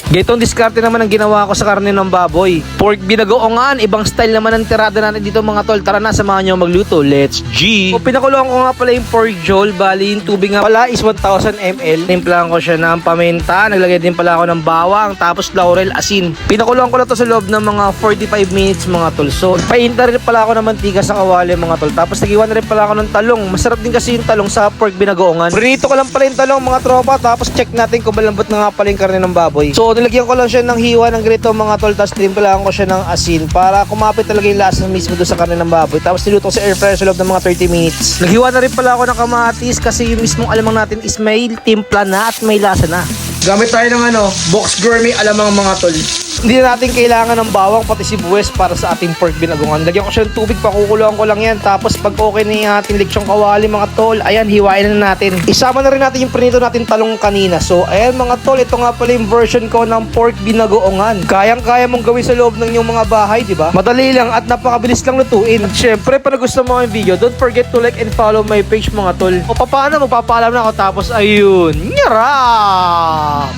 Ganitong diskarte naman ang ginawa ko sa karne ng baboy. Pork binagoongan, ibang style naman ang tirada natin dito mga tol. Tara na, samahan nyo magluto. Let's G! O, pinakuluan ko nga pala yung pork jol. Bali, yung tubig nga pala is 1,000 ml. Timplahan ko siya ng paminta. Naglagay din pala ako ng bawang. Tapos laurel, asin. Pinakuluan ko na to sa loob ng mga 45 minutes mga tol. So, painta rin pala ako ng mantika sa kawali mga tol. Tapos nagiwan na rin pala ako ng talong. Masarap din kasi yung talong sa pork binagoongan. Prinito ko lang pala yung talong mga tropa. Tapos check natin kung malambot na nga pala yung karne ng baboy. So, nilagyan ko lang siya ng hiwa ng ganito mga tol. Tapos timplahan ko siya ng asin para kumapit talaga yung lasa mismo doon sa karne ng baboy. Tapos niluto ko sa air fryer sa loob ng mga 30 minutes. Naghiwa na rin pala ako ng kamatis kasi yung mismong alamang natin is may timpla na at may lasa na. Gamit tayo ng Box Gourmet alamang mga tol. Hindi na natin kailangan ng bawang pati sibuyas para sa ating pork binagoongan. Lagyan ko siya ng tubig, pakukuluan ko lang yan. Tapos pag okay na yung ating lechong kawali mga tol, ayan, hiwain na natin. Isama na rin natin yung prinito natin talong kanina. So ayan mga tol, ito nga pala yung version ko ng pork binagoongan. Kayang-kaya mong gawin sa loob ng inyong mga bahay, di ba? Madali lang at napakabilis lang lutuin. At syempre, pag gusto mo ang video, don't forget to like and follow my page mga tol. O paano, magpapaalam na ako tapos ayun, nyara!